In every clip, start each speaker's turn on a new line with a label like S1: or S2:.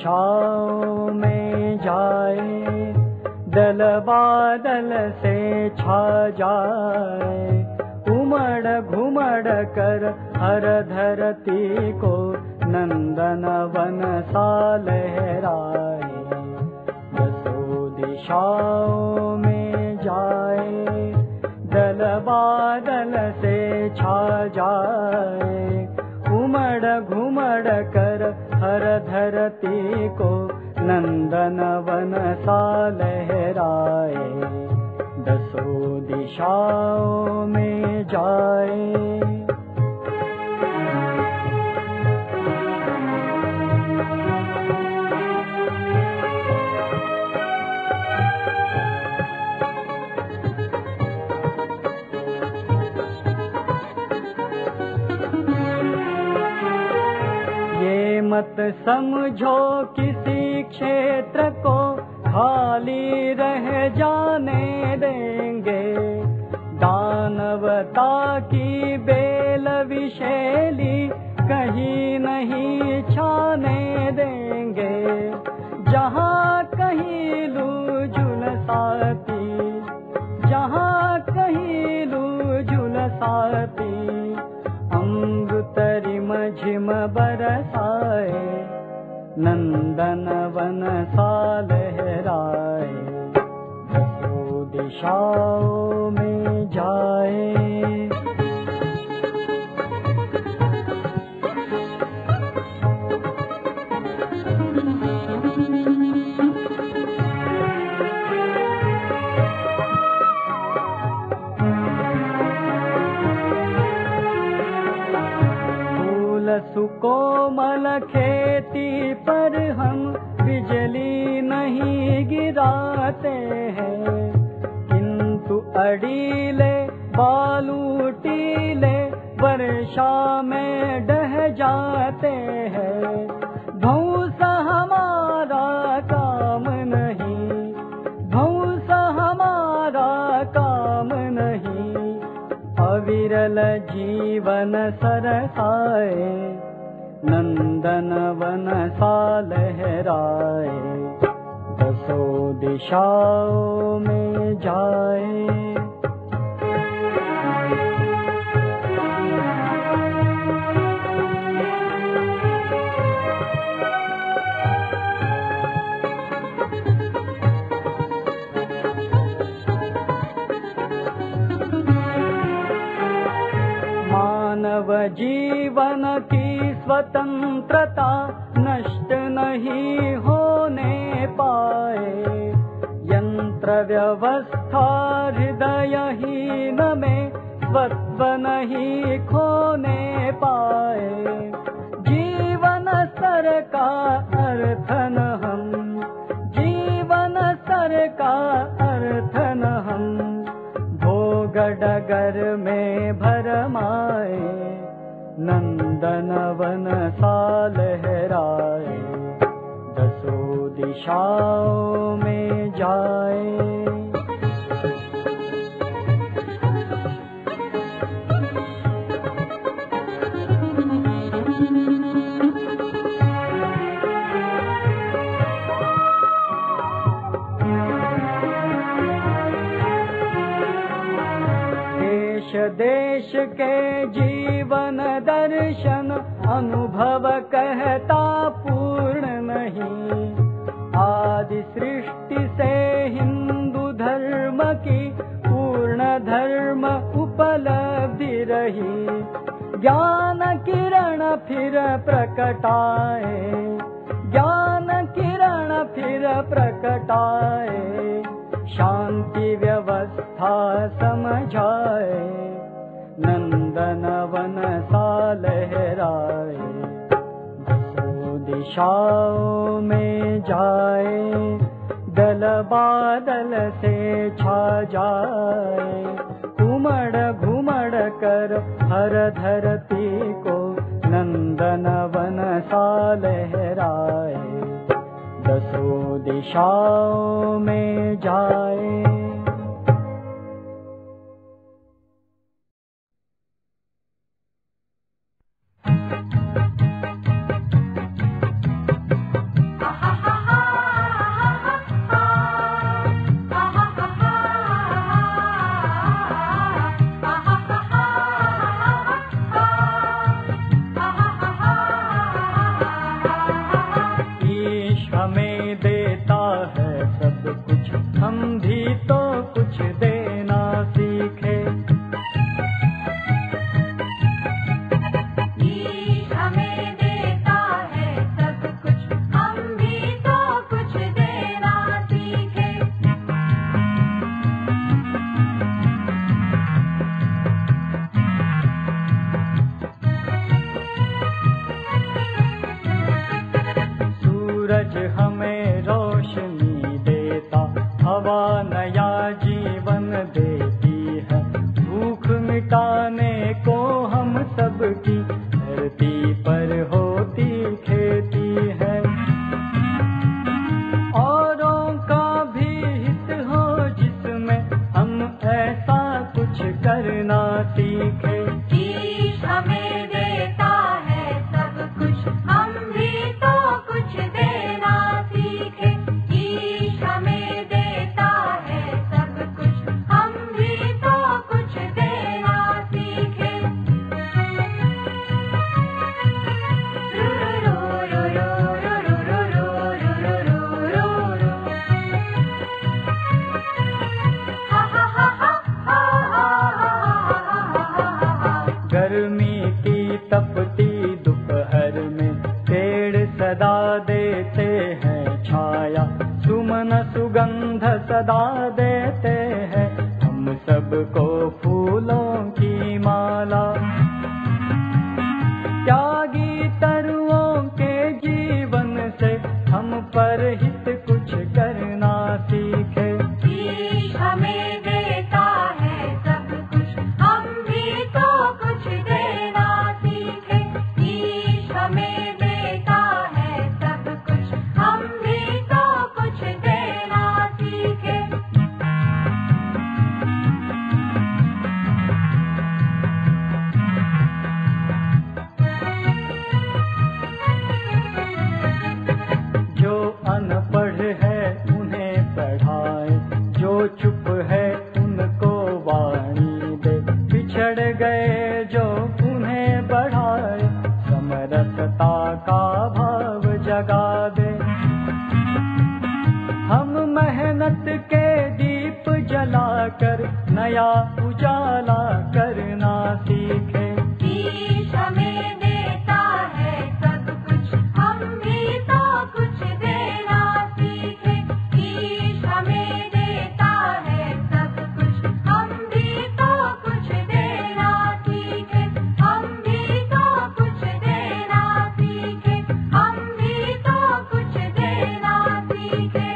S1: दिशाओं में जाए, दल बादल से छा जाए, उमड़ घुमड़ कर हर धरती को नंदन वन सा लहराए। दसों दिशाओं में जाए, दल बादल से छा जाए, उमड़ घुमड़ कर हर धरती को नंदन वन सा लहराए। दसों दिशाओं में जाए। मत समझो किसी क्षेत्र को खाली रह जाने देंगे, दानवता की बेल विशैली कहीं नहीं छाने देंगे। जहाँ कहीं लू झुलसाती, जहाँ कहीं लू झुलसाती, अमृतरी मझिम बरसाए, नंदन वन सा लहराए। दसों दिशाओं में जाए। सुकोमल खेती पर हम बिजली नहीं गिराते हैं, किंतु अड़ीले बालू टीले वर्षा में ढह जाते हैं। धौंस हमारा काम नहीं, धौंस हमारा काम नहीं, अविरल जीवन सरसाए, नंदन वन सा लहराए। दसों दिशाओं में जाए। मानव जीवन की स्वतंत्रता नष्ट नहीं होने पाए, यंत्र व्यवस्था हृदयहीन में स्वत्व नहीं खोने पाए। जीवन स्तर का अर्थन हम, जीवन स्तर का अर्थन हम, भोग डगर में भरमाए, नंदन वन सा लहराए। दसों दिशाओं में जाए। देश के जीवन दर्शन अनुभव कहता पूर्ण नहीं, आदि सृष्टि से हिंदू धर्म की पूर्ण धर्म उपलब्धि रही। ज्ञान किरण फिर प्रकटाए, ज्ञान किरण फिर प्रकटाए, शांति व्यवस्था समझाए, नंदन वन सा लहराए। दसों दिशाओं में जाए, दल बादल से छा जाए, उमड़ घुमड़ कर हर धरती को नंदन वन सा लहराए। दसों दिशाओं में जाए। की धरती पर होती खेती है। औरों का भी हित हो जिसमें हम ऐसा कुछ करना सीखे।
S2: ईश हमें देता है सब कुछ, हम भी तो कुछ देना सीखे। ईश हमें देता है सब कुछ, हम भी तो कुछ देना सीखे।
S1: गर्मी की तपती दोपहर में पेड़ सदा देते हैं छाया, सुमन सुगंध सदा देते हैं हम सबको फूलों की माला। त्यागी तरुओं के जीवन से हम पर हित कुछ करना सीखे।
S2: ईश हमें देता है सब कुछ, हम भी तो कुछ देना सीखे। ईश हमें देता है सब कुछ, हम भी तो कुछ देना सीखे। जो अनपढ़ है उन्हें पढ़ाए, जो चुप है उनको वाणी दे, पिछड़ गए जो उन्हें बढ़ाए, समरसता का भाव जगा दे। हम मेहनत के दीप जलाकर नया उजाला करना सीखे। ईश हमें देता है सब कुछ, हम भी तो कुछ देना सीखे। ईश हमें देता है सब कुछ, हम भी तो कुछ देना सीखे। हम भी तो कुछ देना सीखे, हम भी तो कुछ देना सीखे।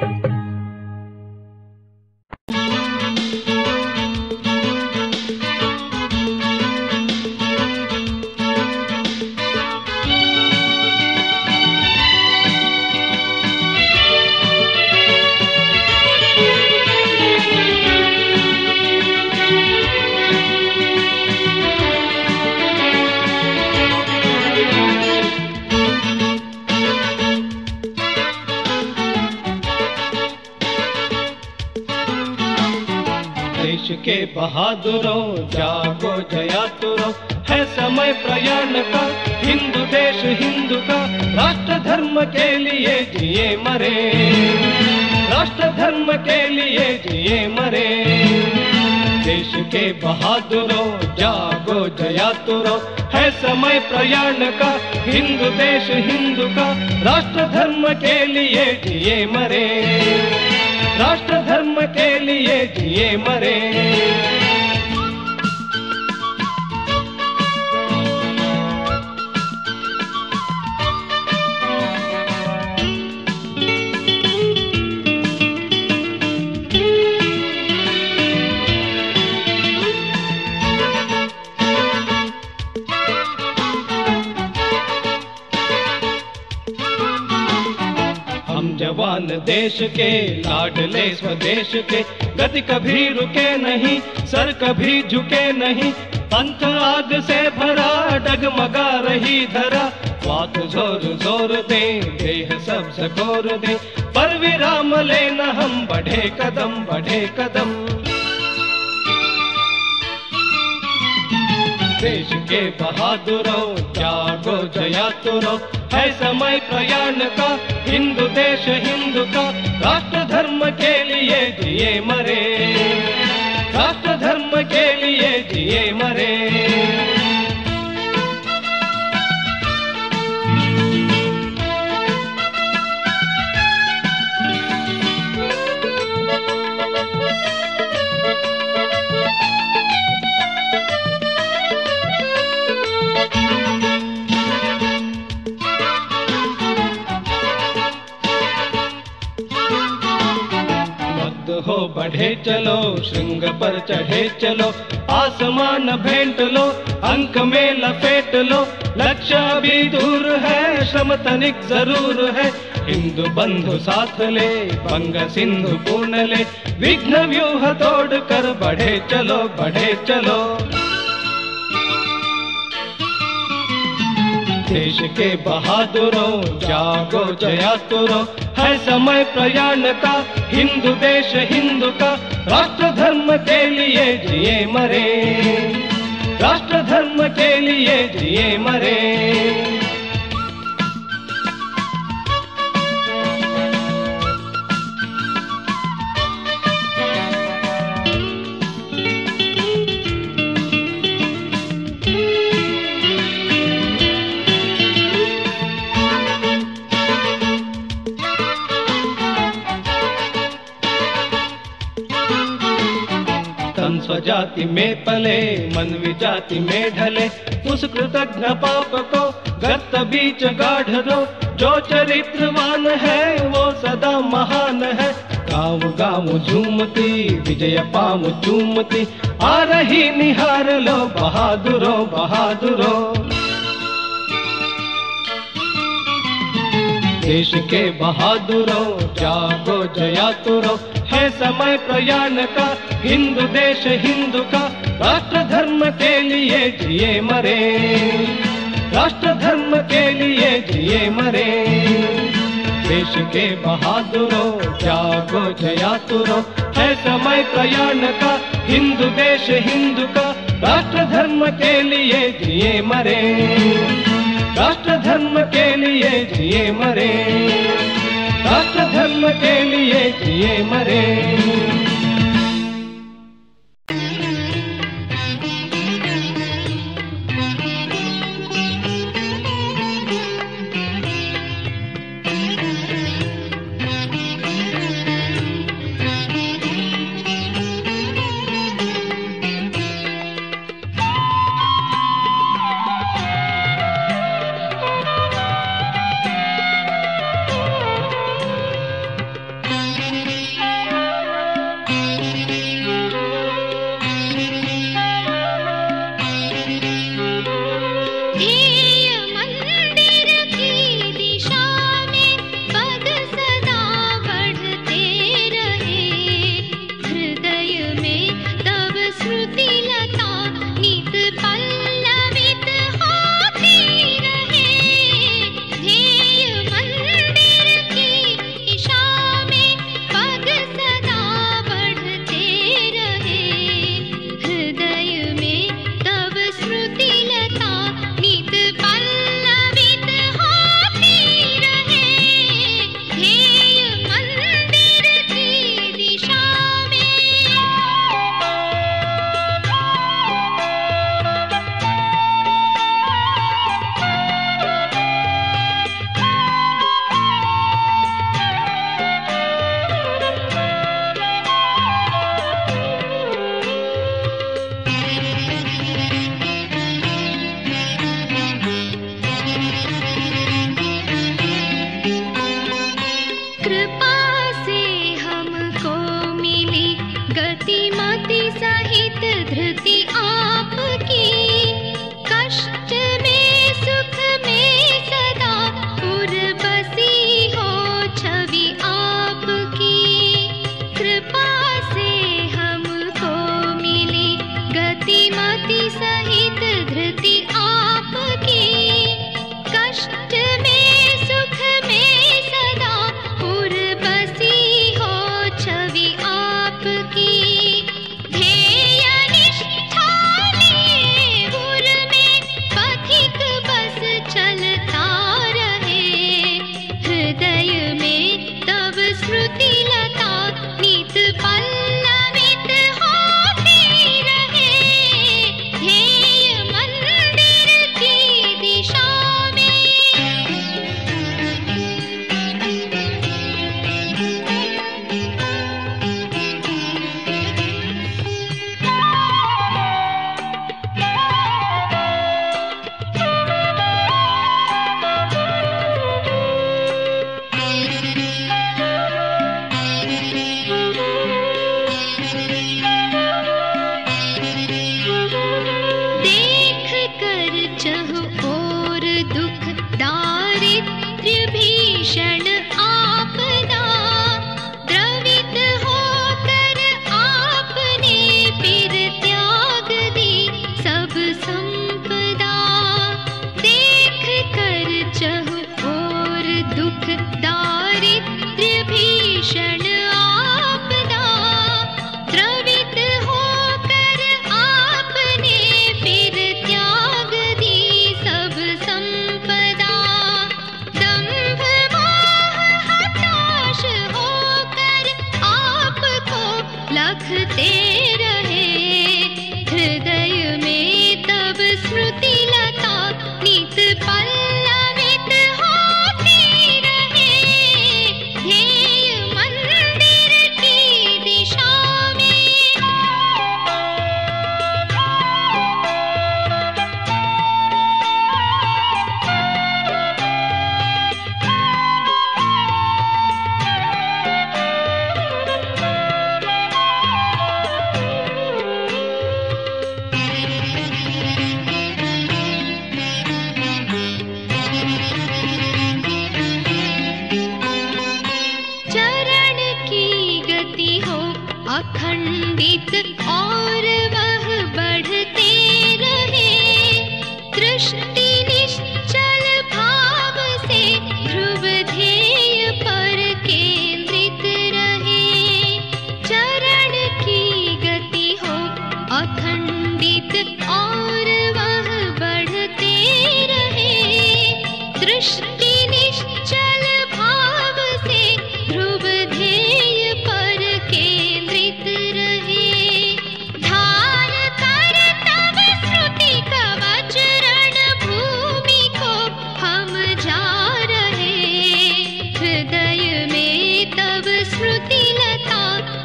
S3: देश के बहादुरों जागो जयातुरों, है समय प्रयाण का हिंदू देश हिंदू का। राष्ट्र धर्म के लिए जिए मरे, राष्ट्र धर्म के लिए जिए मरे। देश के बहादुरों जागो जयातुरों, है समय प्रयाण का हिंदू देश हिंदू का। राष्ट्र धर्म के लिए जिए मरे, राष्ट्र धर्म के लिए जिए मरे। जवान देश के लाडले स्वदेश के, गति कभी रुके नहीं सर कभी झुके नहीं। पंथ आग से भरा डगमगा रही धरा, वाक जोर जोर दे देह सब सकोर दे। पर विराम लेना हम बढ़े कदम बढ़े कदम। देश के बहादुरों जागो जयातुरों, है समय प्रयाण का हिंदू देश हिंदू का। राष्ट्र धर्म के लिए जिए मरे, राष्ट्र धर्म के लिए जिए मरे। हो बढ़े चलो, श्रृंग पर चढ़े चलो, आसमान भेंट लो, अंक में लपेट लो, लक्ष्य अभी दूर है, श्रम तनिक जरूर है। हिंदू बंधु साथ ले, बंग सिंधु पूर्ण ले, विघ्न व्यूह तोड़ कर बढ़े चलो, बढ़े चलो। देश के बहादुरों जागो जयातुरों, है समय प्रयाण का, हिंदू देश हिंदू का, राष्ट्र धर्म के लिए जिए मरे, राष्ट्र धर्म के लिए जिए मरे। स्वजाति में पले, मन विजाति में ढले, उस कृतज्ञ पाप को गर्त बीच गाढ़ दो। जो चरित्रवान है वो सदा महान है, गाँव गाँव झूमती, विजय पाम चूमती, आ रही निहार लो बहादुरों, बहादुरों। देश के बहादुरों जागो जयातुरों, है समय प्रयाण का, हिंदू देश हिंदू का, राष्ट्र धर्म के लिए जिए मरे, राष्ट्र धर्म के लिए जिए मरे। देश के बहादुरों जागो जयातुरों, है समय प्रयाण का, हिंदू देश हिंदू का, राष्ट्र धर्म के लिए जिए मरे, राष्ट्र धर्म के लिए जिए मरे, राष्ट्र धर्म के लिए जिए मरे।
S4: ध्येय निष्ठा दारिद्र्य भीषण आपदा, द्रवित होकर आपने फिर त्याग दी सब संपदा। देख कर चहु और दुख दारिद्र्य भीषण आपदा, द्रवित होकर आपने फिर त्याग दी सब संपदा। दंभ मोह हताश होकर आपको लखते रहे, हृदय में तब स्मृति लता नित पल्लवित होती रहे। ध्येय मंदिर की दिशा में, चरण की गति हो अखंडित और वह बढ़ते रहे। दृष्टि निश्चल भाव से ध्रुव ध्येय पर केंद्रित रहे। चरण की गति हो अखंडित और वह बढ़ते रहे। दृष्टि निश्चल भाव से ध्रुव ध्येय पर केंद्रित रहे। धार कर तब स्मृति कवच रणभूमि को हम जा रहे। हृदय में तब स्मृति लता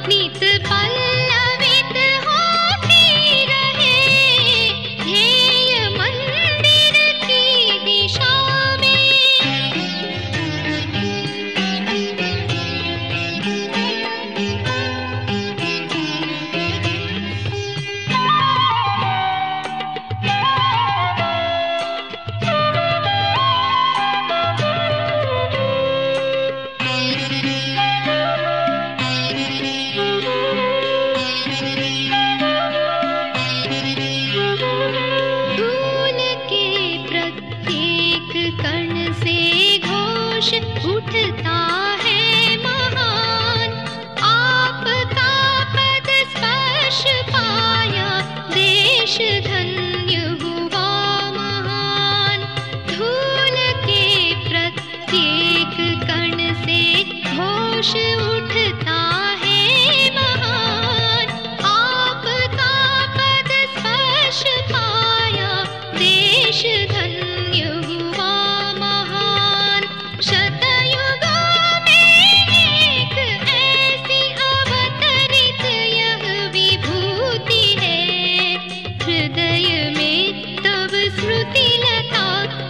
S4: नित पल्लवित होती रहे। ध्येय मंदिर की दिशा में, धूल के प्रत्येक कण से घोष उठता है महान। आपका पद स्पर्श पाया देश धन्य हुआ महान। धूल के प्रत्येक कण से घोष उठता है महान। आपका पद स्पर्श पाया देश धन्य हुआ महान। शतयुगों में एक ऐसी अवतरित यह विभूति है। हृदय में तब स्मृति लता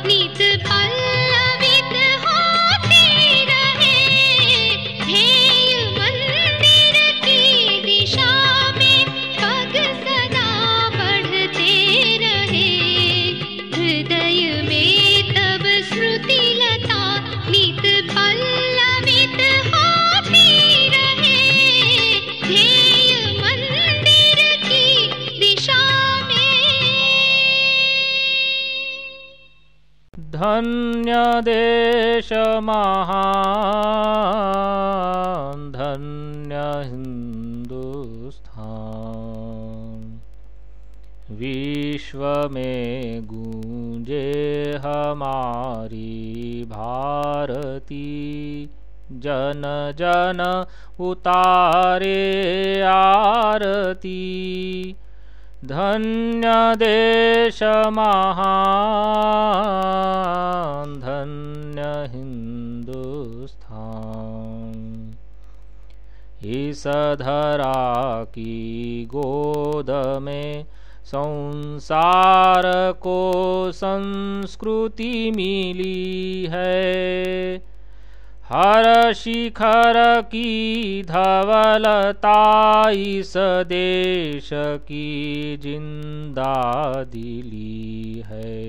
S4: नित पल्लवित होती रहे। ध्येय मंदिर की दिशा में पग सदा बढ़ते रहे। हृदय में तब स्मृति लता नित पल्लवित होती रहे। ध्येय मंदिर की दिशा में।
S1: धन्य देश महान, धन्य हिंदुस्तान। विश्व में गूंजे हमारी भारती, जन जन उतारे आरती। धन्य देश महान, धन्य हिंदुस्तान। इस धरा की गोद में संसार को संस्कृति मिली है। हर शिखर की धवलता इस देश की जिंदा दिली है।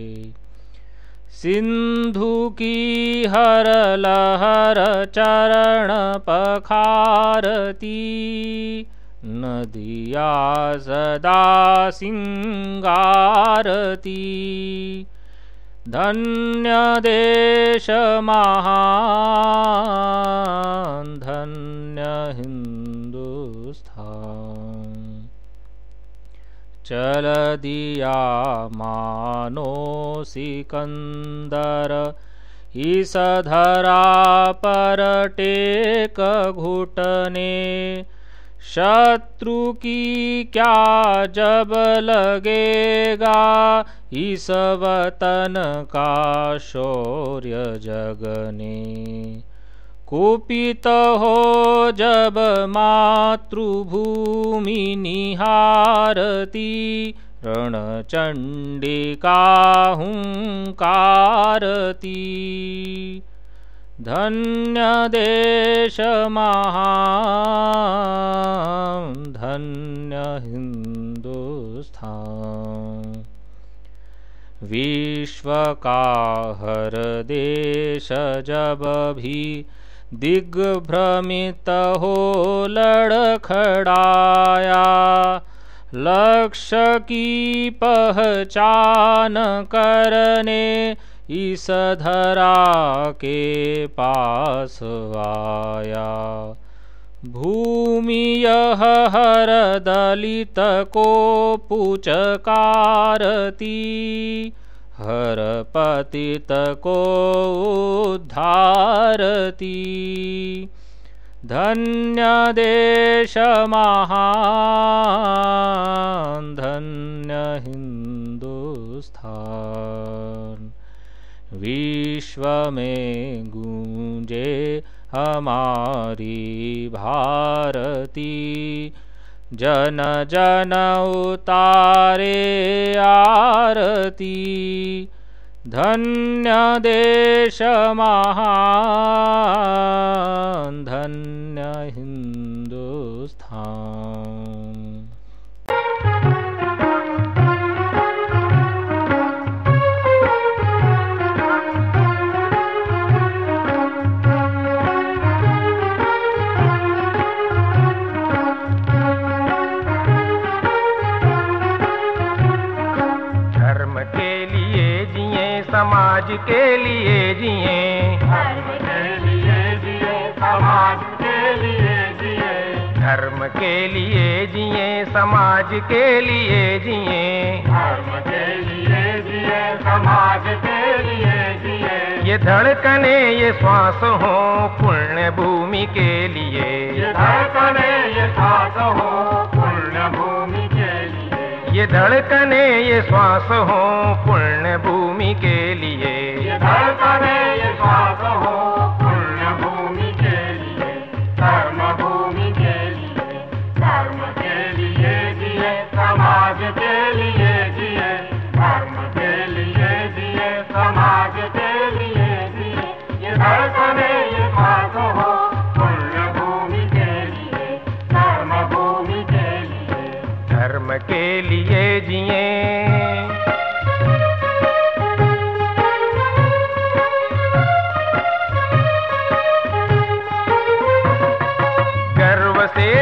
S5: सिंधु की हर लहर चरण पखारती, नदिया सदा सिंगारती। धन्य देश महान, धन्य हिंदुस्तान। चल दिया मानो सिकंदर, इस धरा पर टेक घुटने। शत्रु की क्या जब लगेगा, इस वतन का शौर्य जगने। कुपित हो जब मातृभूमि निहारती, रणचंडिका हुंकारती। धन्य देश महान, धन्य हिंदुस्तान। विश्व का हर देश जब भी दिग्भ्रमित हो लड़खड़ाया, लक्ष्य की पहचान करने इस धरा के पास आया। भूमि यह हर दलित को पुचकारती, हर पतित को उद्धारती। धन्य देश महान, धन्य हिंदुस्तान। विश्व में गूंजे हमारी भारती, जन जन उतारे आरती। धन्य देश महान, धन्य हिंदुस्तान।
S6: समाज के लिए जिए, धर्म के लिए जिए, समाज के लिए जिए। धर्म के लिए जिए, समाज के लिए जिए, धर्म के लिए जिए, समाज के लिए जिए। ये धड़कने ये श्वास हो पुण्य भूमि के लिए, ये धड़कने ये श्वास हो पुण्य भूमि के लिए। ये धड़कने ये श्वास हो पुण्य भूमि के लिए, ये धड़कने ये श्वास हो पुण्य भूमि के लिए। धर्म भूमि के लिए, धर्म के लिए जिए, समाज के लिए जिए। धर्म के लिए जिए, समाज के लिए जिए। ये धड़कने ये श्वास हो पुण्य भूमि के लिए, धर्म भूमि के लिए। धर्म के लिए जिए।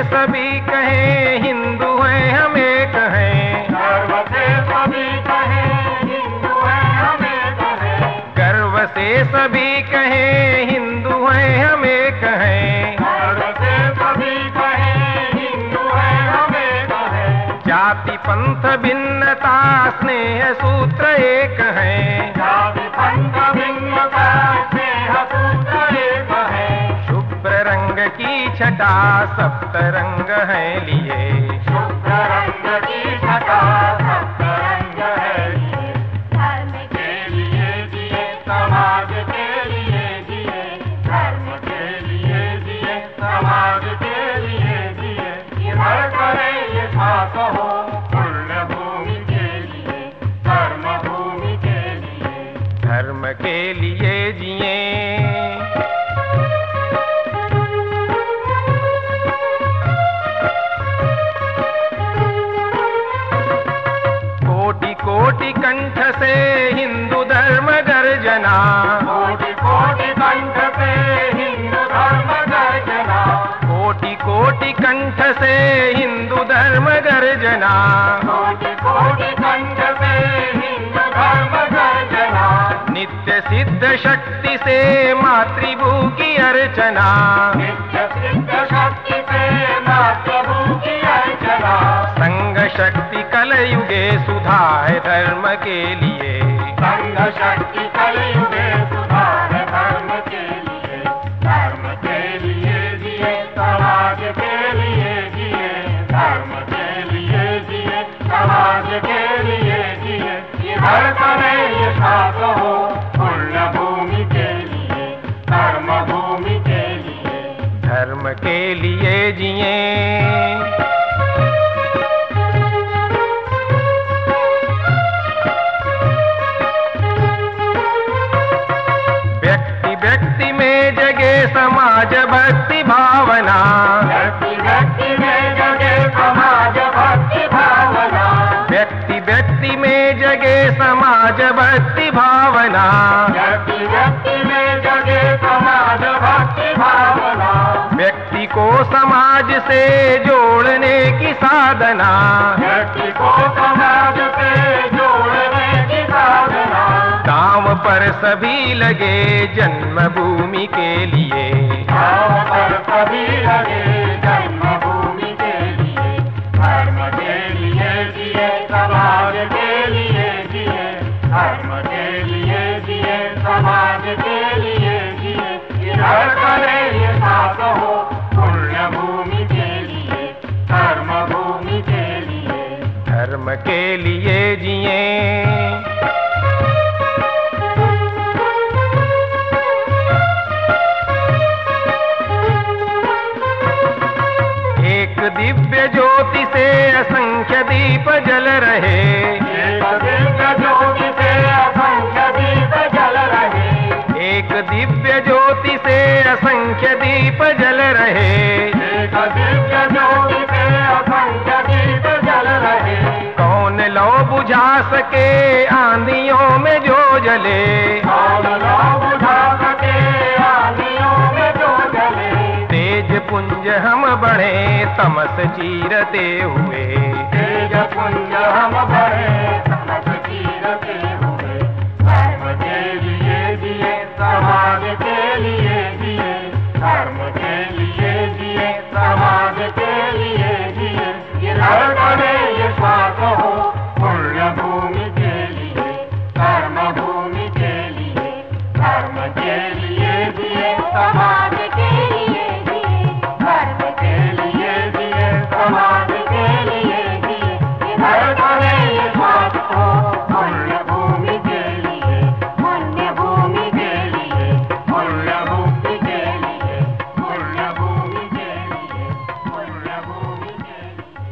S6: सभी कहें हिंदू हैं हम एक हैं, गर्व से सभी कहें हिंदू हैं हम एक हैं। गर्व से सभी कहें हिंदू हैं हम एक हैं, गर्व से सभी कहें हिंदू हैं हम एक हैं। जाति पंथ भिन्नता स्नेह सूत्र एक हैं, जाति पंथ भिन्नता स्नेह सूत्र एक हैं। शुभ्र रंग की छटा सप्त रंग है लिए, शुभ्र रंग की छटा सप्त रंग है लिए। धर्म के लिए जिए, समाज के लिए जिए। धर्म के लिए जिए, समाज के लिए जिए। ये धड़कने ये श्वास हो पुण्य भूमि के लिए, धर्म भूमि के लिए। धर्म के लिए जिए। कोटि कंठ से हिंदू धर्म गर्जन सिद्ध शक्ति से मातृभू की अर्चना,
S2: नित्य सिद्ध शक्ति से मातृभू की अर्चना,
S6: संग शक्ति कलयुगे सुधा है धर्म के लिए,
S2: संग शक्ति कलयुगे सुधा है धर्म के लिए, धर्म के लिए जिए समाज के लिए जिए, धर्म के लिए जिए समाज के लिए जिए, इधर करे ये साथ हो पुण्य भूमि के लिए, धर्म भूमि के लिए,
S6: धर्म के लिए जिए। व्यक्ति व्यक्ति में जगे समाज भक्ति भावना,
S2: व्यक्ति व्यक्ति में जगे समाज भक्ति भावना,
S6: व्यक्ति व्यक्ति में जगे समाज भक्ति भावना,
S2: व्यक्ति व्यक्ति में जगे समाज भक्ति भावना,
S6: व्यक्ति को समाज से जोड़ने की साधना,
S2: व्यक्ति को समाज से जोड़ने की साधना,
S6: काम पर सभी लगे जन्मभूमि के लिए,
S2: गाँव पर सभी लगे जन्मभूमि के लिए, धर्म के लिए जिए समाज के लिए जिए, धर्म के लिए जिए समाज के लिए जिए, इधर करे ये साथ हो पुण्य भूमि के लिए, धर्म भूमि के लिए,
S6: धर्म के लिए जिए। एक दिव्य ज्योति से असंख्य दीप जल रहे,
S2: एक दिव्य ज्योति से असंख्य दीप जल रहे,
S6: एक दिव्य ज्योति से असंख्य दीप जल रहे,
S2: एक दिव्य ज्योति से असंख्य दीप जल रहे,
S6: कौन लो बुझा सके आंधियों में जो जले,
S2: कौन लो बुझा सके आंधियों में जो जले,
S6: तेज पुंज हम बढ़े तमस चीरते हुए,
S2: तेज पुंज हम बढ़े तमस चीरते हुए, धर्म के लिए जिए समाज के लिए जिए, धर्म के लिए जिए समाज के लिए जिए, इधर करे ये साथ हो पुण्य भूमि के लिए, धर्म भूमि के लिए, धर्म के लिए जिए समाज के लिए जिए, धर्म के लिए जिए समाज के लिए जिए, इधर करे ये साथ हो पुण्य भूमि के लिए, पुण्य भूमि के लिए, पुण्य भूमि के लिए, पुण्य भूमि के लिए, पुण्य भूमि के लिए, पुण्य भूमि के लिए।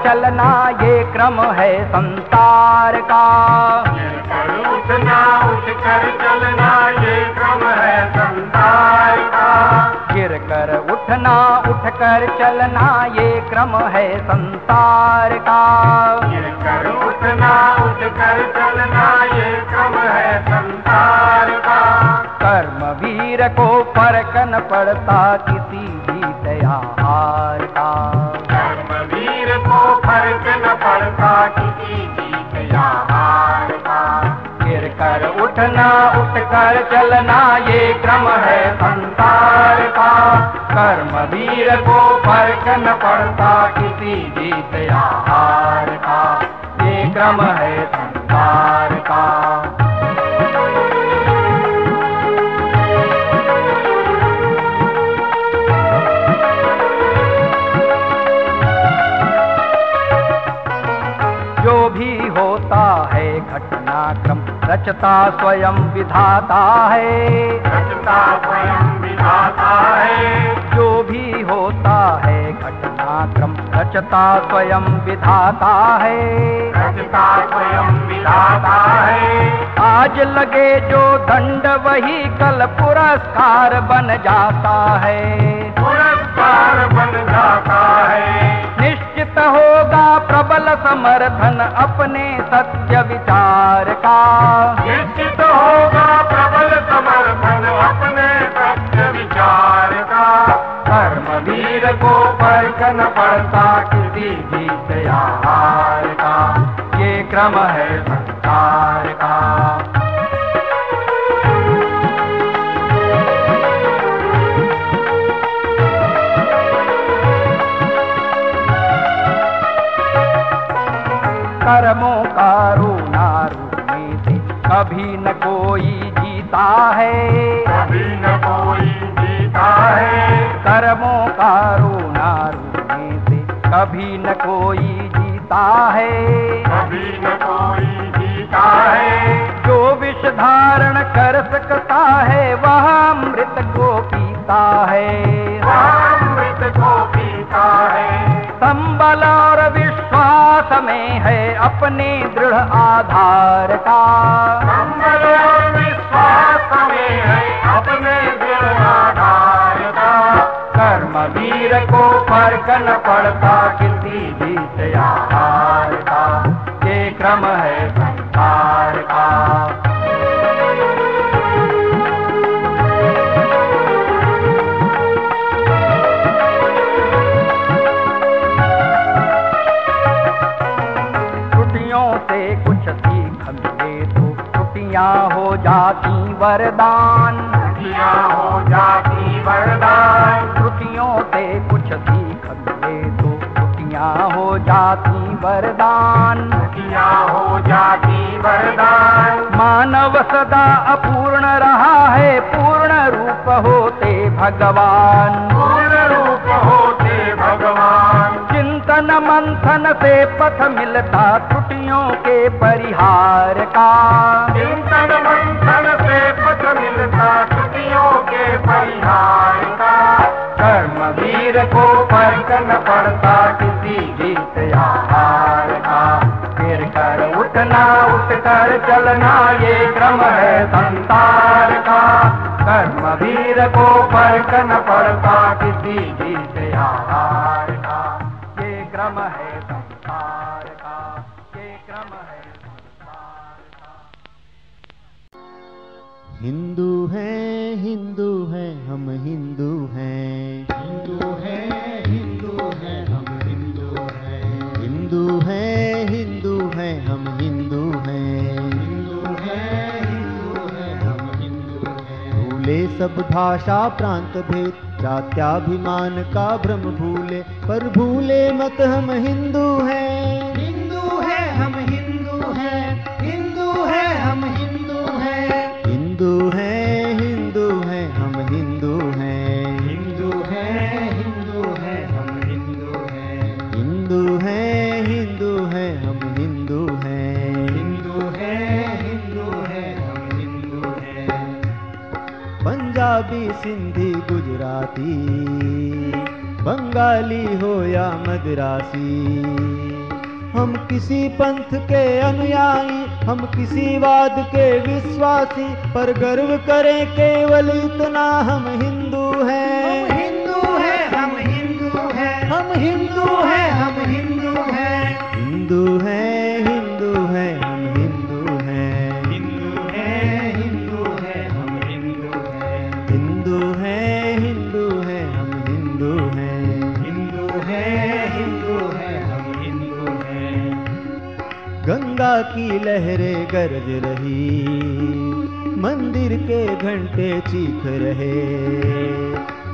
S2: चलना ये क्रम है संसार का।
S6: गिरकर उठना उठकर चलना ये क्रम है संसार का।
S2: गिरकर उठना उठकर चलना ये क्रम है संसार का।
S6: गिरकर उठना उठकर चलना ये क्रम है संसार का।
S2: कर्म वीर को फर्क न पड़ता किसी भी त्योहार का।
S6: कर्मवीर को फर्क न पड़ता किसी भी त्योहार का।
S2: गिरकर उठना उठकर चलना ये क्रम है संसार का। कर्म वीर को फर्क न पड़ता किसी भी त्योहार का। ये क्रम है संसार का। जो भी होता है घटनाक्रम रचता स्वयं विधाता है।
S6: रचता स्वयं विधाता है।
S2: जो भी होता है घटनाक्रम रचता स्वयं विधाता है।
S6: रचता स्वयं विधाता है।
S2: आज लगे जो दंड वही कल पुरस्कार बन जाता है।
S6: पुरस्कार बन जाता है।
S2: निश्चित होगा प्रबल समर्थन अपने सत्य विचार का।
S6: निश्चित होगा प्रबल समर्थन अपने सत्य विचार का।
S2: कर्मवीर को फर्क न पड़ता किसी भी त्योहार का। ये क्रम है संसार का। कर्मों का रोना रोने से कभी न कोई जीता है।
S6: कभी न कोई जीता है।
S2: कर्मों का रोना रोने से कभी न कोई जीता है।
S6: कभी न कोई जीता है।
S2: जो विष धारण कर सकता है वह अमृत को पीता है।
S6: अमृत को पीता है।
S2: संबल और विश्वास में है अपने दृढ़ आधार का।
S6: संबल और विश्वास में है अपने दृढ़ आधार का।
S2: कर्मवीर को फर्क न पड़ता किसी भी त्योहार का। ये क्रम है संसार का। से कुछ सीख मिले तो त्रुटियां हो जाती वरदान।
S6: त्रुटियां हो जाती वरदान।
S2: त्रुटियों से कुछ सीख मिले तो त्रुटियां हो जाती वरदान।
S6: त्रुटियां हो जाती वरदान।
S2: मानव सदा अपूर्ण रहा है पूर्ण रूप होते भगवान।
S6: पूर्ण रूप होते भगवान।
S2: चिंतन मंथन से पथ मिलता त्रुटियों के परिहार का।
S6: चिंतन मंथन से पथ मिलता त्रुटियों के परिहार का। कर्मवीर को फर्क न पड़ता किसी भी त्योहार का। गिरकर उठना उठकर चलना ये क्रम है संसार का। कर्मवीर को फर्क न पड़ता किसी भी त्योहार का। ये क्रम है संसार का। ये क्रम है संसार का।
S7: हिंदू है हम हिंदू हैं।
S3: हिंदू है हम हिंदू हैं।
S7: हिंदू है हम हिंदू हैं।
S3: हिंदू है हम हिंदू हैं।
S7: भूले सब भाषा प्रांत भेद जात्याभिमान का भ्रम भूले पर भूले मत हम हिंदू हैं।
S3: हिंदू है हम हिंदू हैं। हिंदू है हम हिंदू हैं।
S7: हिंदू है हम हिंदू हैं।
S3: हिंदू है हम हिंदू हैं।
S7: हिंदू है हम हिंदू हैं।
S3: हिंदू है हम हिंदू हैं।
S7: पंजाबी सिंधी गुजराती बंगाली हो या मद्रासी हम किसी पंथ के अनुयायी, हम किसी वाद के विश्वासी, पर गर्व करें केवल इतना, हम हिंदू हैं।
S2: हम हिंदू हैं, हम हिंदू हैं, हम हिंदू हैं, हम हिंदू हैं।
S7: हिंदू हैं, हिंदू हैं, हम हिंदू हैं।
S2: हिंदू हैं, हिंदू हैं, हम हिंदू हैं।
S7: हिंदू हैं, हिंदू हैं, हम हिंदू हैं।
S2: हिंदू हैं, हिंदू हैं, हम हिंदू हैं।
S7: गंगा की लहरें गरज रही, मंदिर के घंटे चीख रहे,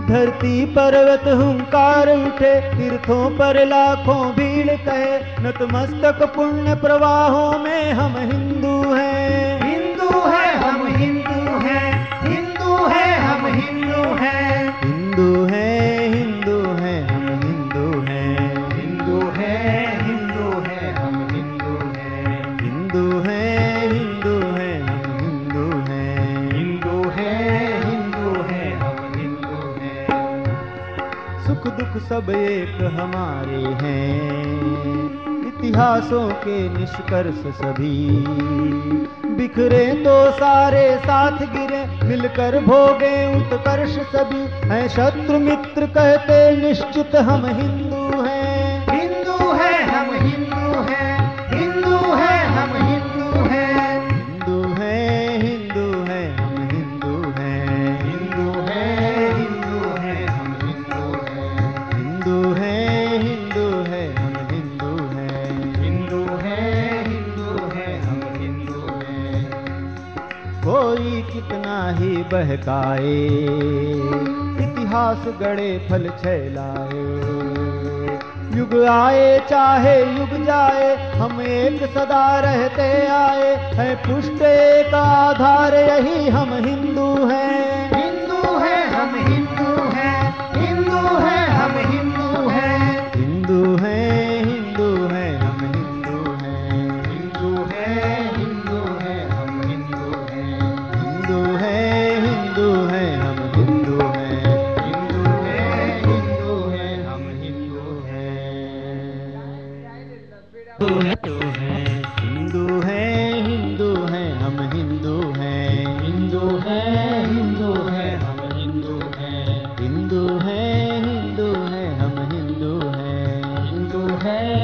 S7: धरती पर्वत हुंकार उठे, तीर्थों पर लाखों भीड़ कहे, नतमस्तक पुण्य प्रवाहों में हम हिंदू हैं।
S2: हिंदू हैं, हम हिंदू हैं, हिंदू हैं, हम हिंदू हैं।
S7: हिंदू हैं, हिंदू हैं, हम हिंदू हैं।
S2: हिंदू हैं, हिंदू हैं, हम हिंदू हैं।
S7: हिंदू हैं, हिंदू हैं, हम हिंदू हैं।
S2: हिंदू हैं, हिंदू हैं, हम हिंदू हैं।
S7: सुख दुख सब एक हमारे हैं, इतिहासों के निष्कर्ष सभी, बिखरे तो सारे साथ गिरे, मिलकर भोगे उत्कर्ष सभी, हैं शत्रु मित्र कहते निश्चित हम हिंदू हैं।
S2: हिंदू हैं, हम हिंदू हैं, हिंदू हैं, हम हिंदू हैं।
S7: हिंदू हैं, हिंदू हैं, हम हिंदू हैं।
S2: हिंदू हैं, हिंदू हैं, हम हिंदू हैं।
S7: हिंदू हैं, हिंदू हैं, हम हिंदू हैं।
S2: हिंदू हैं, हिंदू हैं, हम हिंदू हैं।
S7: कोई कितना ही बहकाए, इतिहास गड़े फल छैलाए, युग आए चाहे युग जाए, हम एक सदा रहते आए, है पुष्ट एक आधार यही हम हिंदू हैं।
S2: हिंदू हैं, हम हिंदू हैं, हिंदू हैं, हम हिंदू हैं।
S7: हिंदू हैं, हिंदू हैं, हम हिंदू हैं।
S2: हिंदू हैं, हिंदू हैं, हम हिंदू हैं।
S7: हिंदू हैं, हिंदू हैं, हम हिंदू हैं।
S2: हिंदू हैं, हिंदू हैं, हम हिंदू हैं।
S7: हिंदू हैं, हिंदू हैं, हम हिंदू हैं।
S2: हिंदू हैं, हिंदू हैं, हम हिंदू हैं।
S7: हिंदू हैं, हिंदू हैं, हम हिंदू हैं।
S2: हिंदू हैं,